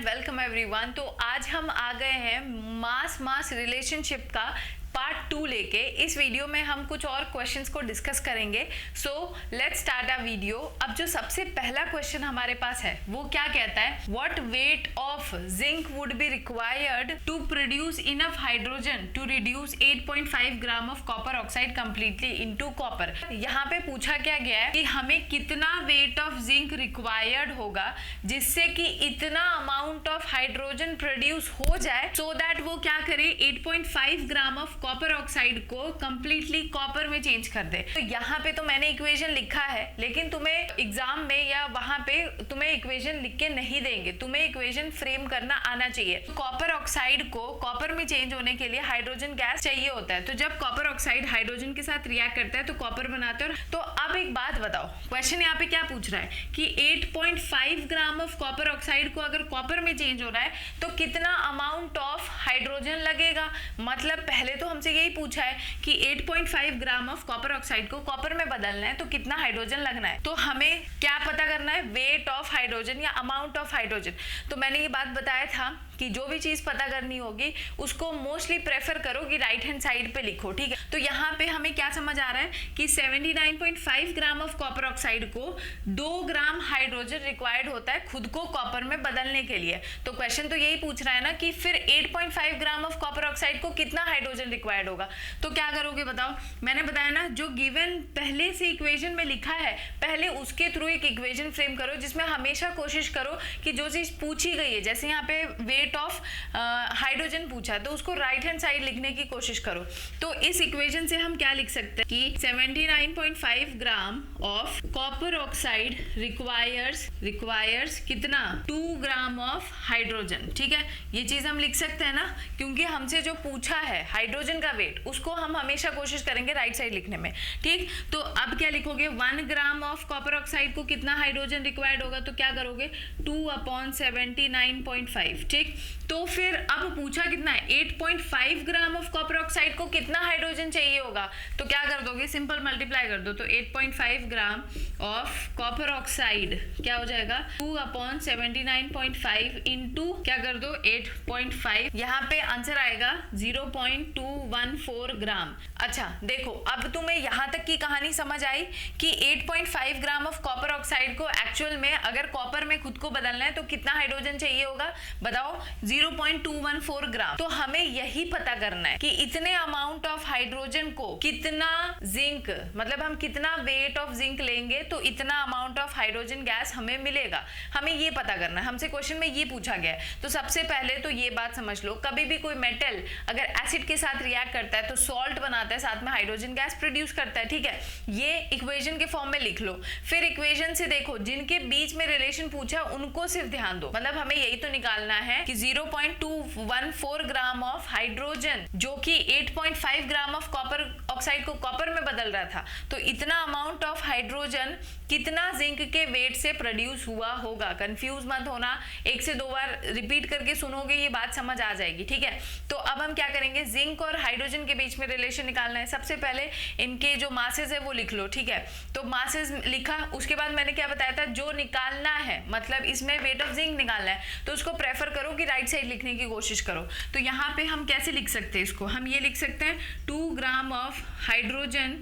And welcome everyone. तो आज हम आ गए हैं मास रिलेशनशिप का पार्ट 2 लेके। इस वीडियो में हम कुछ और क्वेश्चंस को डिस्कस करेंगे। So let's start a video. अब जो सबसे पहला क्वेश्चन हमारे पास है वो क्या कहता है, what weight of zinc would be required to produce enough hydrogen to reduce 8.5 gram of copper oxide completely into copper. यहाँ पे पूछा क्या गया है कि हमें कितना वेट ऑफ जिंक रिक्वायर्ड होगा जिससे कि इतना अमाउंट ऑफ हाइड्रोजन प्रोड्यूस हो जाए सो दैट वो क्या करे, 8.5 ग्राम ऑफ कॉपर ऑक्साइड को कंप्लीटली कॉपर में चेंज कर दे। तो यहाँ पे तो मैंने इक्वेशन लिखा है, लेकिन तुम्हें एग्जाम में या वहां पे तुम्हें इक्वेशन लिख के नहीं देंगे, तुम्हें इक्वेशन फ्रेम करना आना चाहिए। कॉपर ऑक्साइड को कॉपर में चेंज होने के लिए हाइड्रोजन गैस चाहिए होता है। तो जब कॉपर ऑक्साइड हाइड्रोजन के साथ रिएक्ट करता है तो कॉपर बनाते हैं। तो अब एक बात बताओ, क्वेश्चन यहाँ पे क्या पूछ रहा है कि 8.5 ग्राम ऑफ कॉपर ऑक्साइड को अगर कॉपर में चेंज हो रहा है तो कितना अमाउंट ऑफ हाइड्रोजन लगेगा। मतलब पहले तो हमसे यही पूछा है कि 8.5 ग्राम ऑफ कॉपर ऑक्साइड को कॉपर में बदलना है तो कितना हाइड्रोजन लगना है। तो हमें क्या पता करना है, वेट ऑफ हाइड्रोजन या अमाउंट ऑफ हाइड्रोजन। तो मैंने ये बात बताया था कि जो भी चीज पता करनी होगी उसको मोस्टली प्रेफर करो कि राइट हैंड साइड पे लिखो, ठीक है। तो यहाँ पे हमें क्या समझ आ रहा है कि 79.5 ग्राम ऑफ कॉपर ऑक्साइड को 2 ग्राम हाइड्रोजन रिक्वायर्ड होता है खुद को कॉपर में बदलने के लिए। तो क्वेश्चन तो यही पूछ रहा है ना कि फिर 8.5 ग्राम ऑफ कॉपर ऑक्साइड को कितना हाइड्रोजन रिक्वायर्ड होगा। तो क्या करोगे बताओ, मैंने बताया ना जो गिवन पहले से इक्वेशन में लिखा है पहले उसके थ्रू एक इक्वेशन फ्रेम करो जिसमें हमेशा कोशिश करो कि जो चीज पूछी गई है, जैसे यहाँ पे वेट ऑफ हाइड्रोजन पूछा है तो उसको राइट हैंड साइड लिखने की कोशिश करो। तो इस इक्वेशन से हम क्या लिख सकते हैं कि 79.5 ग्राम ऑफ कॉपर ऑक्साइड रिक्वायर्स कितना, 2 ग्राम ऑफ हाइड्रोजन। ठीक है, ये चीज हम लिख सकते हैं ना, क्योंकि हमसे जो पूछा है हाइड्रोजन का वेट उसको हम हमेशा कोशिश करेंगे राइट साइड लिखने में। ठीक, तो अब क्या लिखोगे, 1 ग्राम ऑफ कॉपर ऑक्साइड को कितना हाइड्रोजन रिक्वायर्ड होगा, तो क्या करोगे 2/79.5। ठीक, तो फिर अब पूछा कितना है, 8.5 ग्राम ऑफ कॉपर ऑक्साइड को कितना हाइड्रोजन चाहिए होगा। तो क्या कर दोगे, सिंपल मल्टीप्लाई कर दो। तो 8.5 ग्राम ऑफ कॉपर ऑक्साइड क्या हो जाएगा, 2/79.5 इंटू क्या कर दो 8.5, यहाँ पे आंसर आएगा 0.214 ग्राम। अच्छा देखो, अब तुम्हें यहाँ तक की कहानी समझ आई कि 8.5 ग्राम ऑफ कॉपर ऑक्साइड को एक्चुअल में अगर कॉपर में खुद को बदलना है तो कितना हाइड्रोजन चाहिए होगा, बताओ 0.214 ग्राम। तो हमें यही पता करना है कि इतने अमाउंट ऑफ हाइड्रोजन को कितना जिंक, मतलब हम कितना वेट ऑफ जिंक लेंगे तो इतना अमाउंट ऑफ हाइड्रोजन गैस हमें मिलेगा। हमें ये पता करना है, हमसे क्वेश्चन में ये पूछा गया है। तो सबसे पहले तो ये बात समझ लो, कभी भी कोई मेटल अगर एसिड के साथ रिएक्ट करता है तो सॉल्ट बनाता है, साथ में हाइड्रोजन गैस प्रोड्यूस करता है। ठीक है, ये इक्वेशन के फॉर्म में लिख लो। फिर इक्वेशन से देखो जिनके बीच में रिलेशन पूछा उनको सिर्फ ध्यान दो, मतलब हमें यही तो निकालना है कि 0.214 ग्राम ऑफ हाइड्रोजन जो कि 8.5 ग्राम ऑफ कॉपर ऑक्साइड को कॉपर में बदल रहा था, तो इतना अमाउंट ऑफ हाइड्रोजन कितना जिंक के वेट से प्रोड्यूस हुआ होगा। कंफ्यूज मत होना, 1 से 2 बार रिपीट करके सुनोगे ये बात समझ आ जाएगी। ठीक है, तो अब हम क्या करेंगे, जिंक और हाइड्रोजन के बीच में रिलेशन निकालना है। सबसे पहले इनके जो मासेस है वो लिख लो। ठीक है, तो मासेस लिखा, उसके बाद मैंने क्या बताया था, जो निकालना है मतलब इसमें वेट ऑफ जिंक निकालना है तो उसको प्रेफर करो कि राइट साइड लिखने की कोशिश करो। तो यहाँ पे हम कैसे लिख सकते हैं इसको, हम ये लिख सकते हैं 2 gram of hydrogen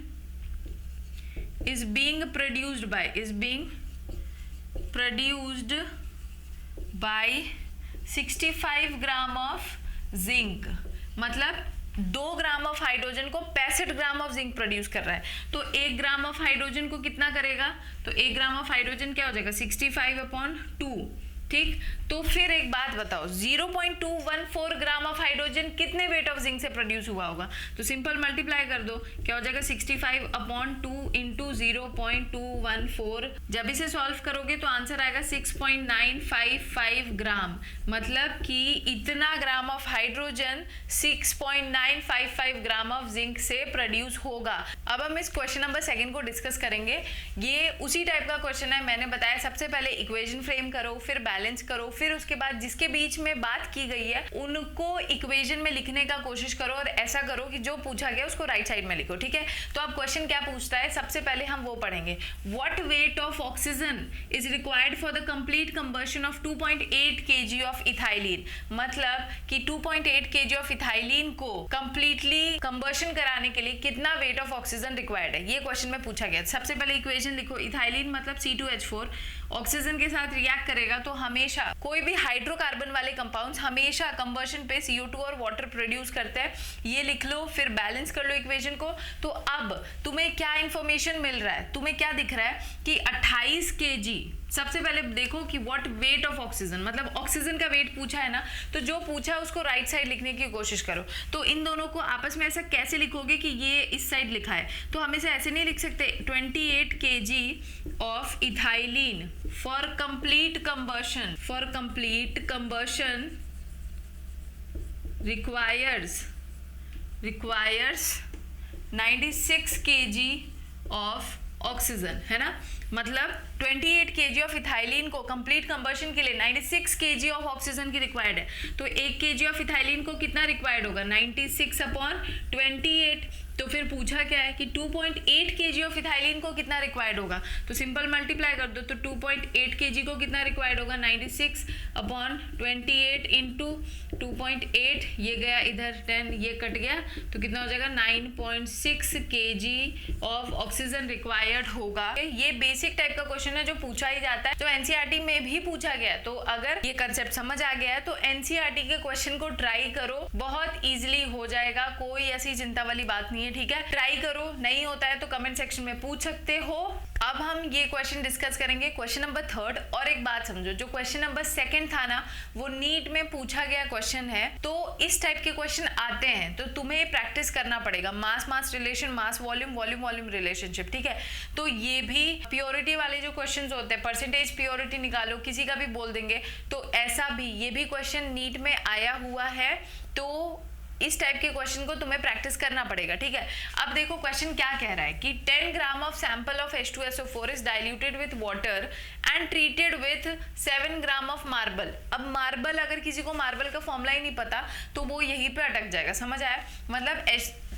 is being produced by 65 gram of zinc. मतलब 2 ग्राम ऑफ हाइड्रोजन को 65 ग्राम ऑफ जिंक प्रोड्यूस कर रहा है। तो 1 ग्राम ऑफ हाइड्रोजन को कितना करेगा, तो 1 ग्राम ऑफ हाइड्रोजन क्या हो जाएगा 65/2। ठीक, तो फिर एक बात बताओ, 0.214 ग्राम ऑफ हाइड्रोजन कितने वेट ऑफ जिंक से प्रोड्यूस हुआ होगा। तो सिंपल मल्टीप्लाई कर दो, क्या हो जाएगा 65/2 इंटू 0.214। जब इसे सॉल्व करोगे तो आंसर आएगा 6.955 ग्राम। मतलब कि इतना gram of hydrogen 6.955 gram of zinc से प्रोड्यूस होगा। अब हम इस क्वेश्चन नंबर 2 को डिस्कस करेंगे। ये उसी टाइप का क्वेश्चन है, मैंने बताया सबसे पहले इक्वेशन फ्रेम करो, फिर बैलेंस करो, फिर उसके बाद जिसके बीच में बात की गई है उनको इक्वेशन में लिखने का कोशिश करो, और ऐसा करो कि जो पूछा गया उसको राइट साइड में लिखो, ठीक है। तो अब क्वेश्चन क्या पूछता है, सबसे पहले हम वो पढ़ेंगे। What weight of oxygen is required for the complete combustion of 2.8 kg of ethylene. मतलब कि 2.8 kg ऑफ इथाइलिन को कंप्लीटली कंबशन कराने के लिए कितना वेट ऑफ ऑक्सीजन रिक्वायर्ड है, ये क्वेश्चन में पूछा गया। सबसे पहले इक्वेशन लिखो, इथाइलिन मतलब C2H4 ऑक्सीजन के साथ रिएक्ट करेगा तो हमेशा कोई भी हाइड्रोकार्बन वाले कंपाउंड्स हमेशा कंबशन पे CO2 और वाटर प्रोड्यूस करते हैं, ये लिख लो, फिर बैलेंस कर लो इक्वेशन को। तो अब तुम्हें क्या इंफॉर्मेशन मिल रहा है, तुम्हें क्या दिख रहा है कि 28 kg। सबसे पहले देखो कि व्हाट वेट ऑफ ऑक्सीजन, मतलब ऑक्सीजन का वेट पूछा है ना, तो जो पूछा है उसको राइट साइड लिखने की कोशिश करो। तो इन दोनों को आपस में ऐसा कैसे लिखोगे कि ये इस साइड लिखा है, तो हम इसे ऐसे नहीं लिख सकते। 28 kg of ethylene for complete combustion requires 96 kg of oxygen, है ना। मतलब 28 kg ऑफ इथाइलिन को कंप्लीट कंबशन के लिए 96 kg ऑफ ऑक्सीजन की रिक्वायर्ड है। तो 1 kg ऑफ इथाइलिन को कितना रिक्वायर्ड होगा, 96/28। तो फिर पूछा क्या है कि 2.8 kg ऑफ इथाइलिन को कितना रिक्वायर्ड होगा, तो सिंपल मल्टीप्लाई कर दो। तो 2.8 kg को कितना रिक्वायर्ड होगा, 96/28 इंटू 2.8, ये गया इधर 10, ये कट गया, तो कितना हो जाएगा 9.6 kg ऑफ ऑक्सीजन रिक्वायर्ड होगा। ये बेसिक टाइप का क्वेश्चन है जो पूछा ही जाता है, जो एनसीईआरटी में भी पूछा गया है। तो अगर ये कंसेप्ट समझ आ गया है तो एनसीईआरटी के क्वेश्चन को ट्राई करो, बहुत इजीली हो जाएगा, कोई ऐसी चिंता वाली बात नहीं है, ठीक है। ट्राई करो, नहीं होता है तो कमेंट सेक्शन में पूछ सकते हो। अब हम ये क्वेश्चन डिस्कस करेंगे, क्वेश्चन नंबर 3। और एक बात समझो, जो क्वेश्चन नंबर 2 था ना, वो नीट में पूछा गया क्वेश्चन है। तो इस टाइप के क्वेश्चन आते हैं तो तुम्हें प्रैक्टिस करना पड़ेगा, मास रिलेशन, मास वॉल्यूम रिलेशनशिप, ठीक है। तो ये भी प्योरिटी वाले जो क्वेश्चन होते हैं, परसेंटेज प्योरिटी निकालो, किसी का भी बोल देंगे, तो ऐसा भी ये भी क्वेश्चन नीट में आया हुआ है। तो इस टाइप के क्वेश्चन को तुम्हें प्रैक्टिस करना पड़ेगा, ठीक है। अब देखो क्वेश्चन क्या कह रहा है कि 10 gram of sample of H2SO4 is diluted with water and treated with 7 gram of marble. अब मार्बल, अगर किसी को मार्बल का फॉर्मूला ही नहीं पता तो वो यहीं पे अटक जाएगा, समझ आया। मतलब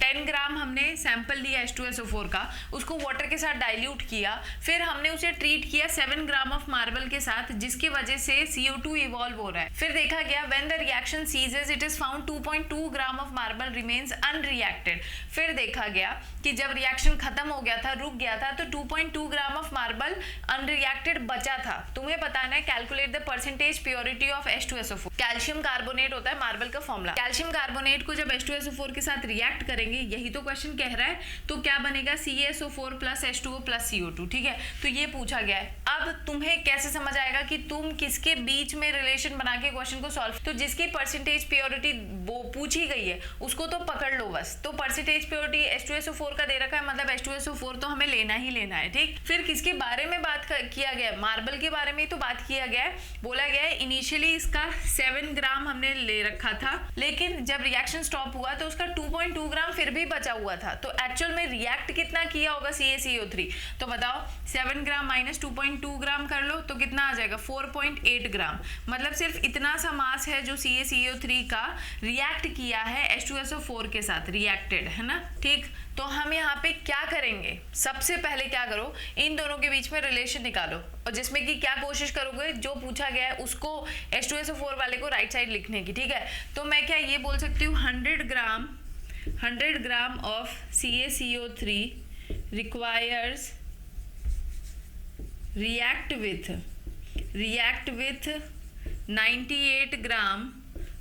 10 ग्राम हमने सैंपल लिया H2SO4 का, उसको वाटर के साथ डाइल्यूट किया, फिर हमने उसे ट्रीट किया 7 ग्राम ऑफ मार्बल के साथ, जिसकी वजह से CO2 इवॉल्व हो रहा है। फिर देखा गया when the reaction ceases it is found 2.2 gram of marble remains unreacted. फिर देखा गया कि जब रिएक्शन खत्म हो गया था, रुक गया था, तो 2.2 ग्राम ऑफ मार्बल अनरिएक्टेड बचा था। तुम्हें बताना है calculate the percentage purity of H2SO4। Calcium carbonate होता है मार्बल का फॉर्मूला। कैल्शियम कार्बोनेट को जब H2SO4 के साथ रिएक्ट करेंगे, यही तो क्वेश्चन कह रहा है, तो क्या बनेगा CaSO4 plus H2O plus CO2, ठीक है। तो ये पूछा गया है। अब तुम्हें कैसे समझ आएगा कि तुम किसके बीच में रिलेशन बना के क्वेश्चन को सॉल्व, तो जिसकी परसेंटेज प्योरिटी वो पूछी गई है उसको तो पकड़ लो बस। तो परसेंटेज प्योरिटी H2SO4 का दे रखा है, मतलब H2SO4 तो हमें लेना ही लेना है, ठीक। फिर किसके बारे में बात किया गया है, मार्बल के बारे में ही तो बात किया गया है। बोला गया है इनिशियली इसका 7 ग्राम हमने ले रखा था, लेकिन जब रिएक्शन स्टॉप हुआ तो उसका 2.2 ग्राम फिर भी बचा हुआ था। तो एक्चुअल में रिएक्ट कितना किया होगा CaCO3, तो बताओ 7 ग्राम माइनस 2.2 ग्राम कर लो तो कितना आ जाएगा 4.8 ग्राम। मतलब सिर्फ इतना सा मास है जो CaCO3 का रिएक्ट किया है H2SO4 के साथ, रिएक्टेड है ना, ठीक। तो हम यहाँ पे क्या करेंगे, सबसे पहले क्या करो, इन दोनों के बीच में रिलेशन निकालो, और जिसमें कि क्या कोशिश करोगे, जो पूछा गया है उसको H2SO4 वाले को राइट साइड लिखने की, ठीक है। तो मैं क्या ये बोल सकती हूँ 100 gram of CaCO3 requires react with 98 gram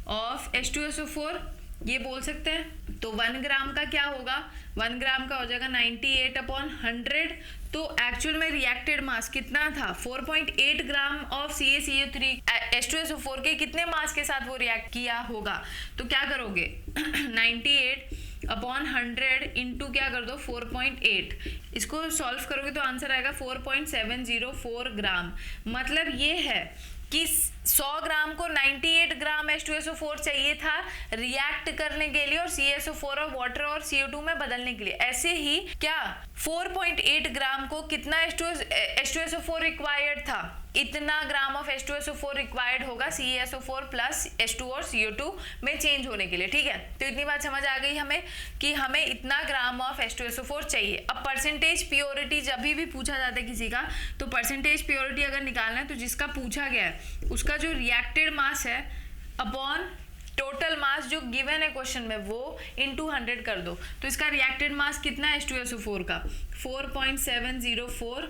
of H2SO4, ये बोल सकते हैं। तो 1 ग्राम का क्या होगा, 1 ग्राम का हो जाएगा 98/100। तो एक्चुअल में रिएक्टेड मास कितना था, 4.8 ग्राम ऑफ CaCO3 H2SO4 के कितने मास के साथ वो रिएक्ट किया होगा। तो क्या करोगे 98/100 इंटू क्या कर दो 4.8, इसको सॉल्व करोगे तो आंसर आएगा 4.704 ग्राम। मतलब ये है कि 100 ग्राम को 98 ग्राम H2SO4 चाहिए था रिएक्ट करने के लिए और CaSO4 और वाटर और CO2 में बदलने के लिए। ऐसे ही क्या 4.8 ग्राम को कितना H2SO4 रिक्वायर्ड था, इतना ग्राम ऑफ H2SO4 रिक्वायर्ड होगा CaSO4 प्लस H2 और CO2 में चेंज होने के लिए। ठीक है, तो इतनी बात समझ आ गई हमें कि हमें इतना ग्राम ऑफ H2SO4 चाहिए। अब परसेंटेज प्योरिटी जब भी पूछा जाता है किसी का, तो परसेंटेज प्योरिटी अगर निकालना है तो जिसका पूछा गया है उसका जो रिएक्टेड मास है अपॉन टोटल मास जो गिवन है क्वेश्चन में वो इनटू 100 कर दो। तो इसका रिएक्टेड मास कितना है H2SO4 का 4.704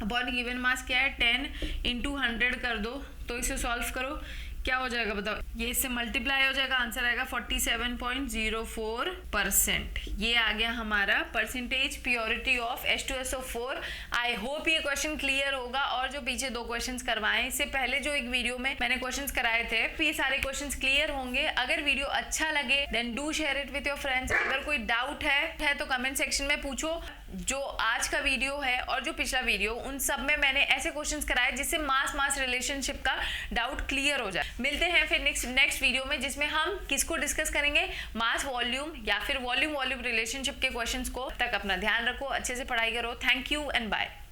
अपॉन गिवन मास क्या है 10 इंटू 100 कर दो। तो इसे सॉल्व करो, क्या हो जाएगा बताओ, ये इससे मल्टीप्लाई हो जाएगा, आंसर आएगा 47.04%। ये आ गया हमारा percentage purity of H2SO4। I hope ये क्वेश्चन क्लियर होगा। और जो पीछे 2 क्वेश्चंस करवाए इससे पहले जो एक वीडियो में मैंने क्वेश्चंस कराए थे, ये सारे क्वेश्चंस क्लियर होंगे। अगर वीडियो अच्छा लगे then do share it with your friends. अगर कोई डाउट है तो कमेंट सेक्शन में पूछो। जो आज का वीडियो है और जो पिछला वीडियो, उन सब में मैंने ऐसे क्वेश्चंस कराए जिससे मास रिलेशनशिप का डाउट क्लियर हो जाए। मिलते हैं फिर नेक्स्ट वीडियो में जिसमें हम किसको डिस्कस करेंगे, मास वॉल्यूम या फिर वॉल्यूम रिलेशनशिप के क्वेश्चंस को। तक अपना ध्यान रखो, अच्छे से पढ़ाई करो। Thank you and bye.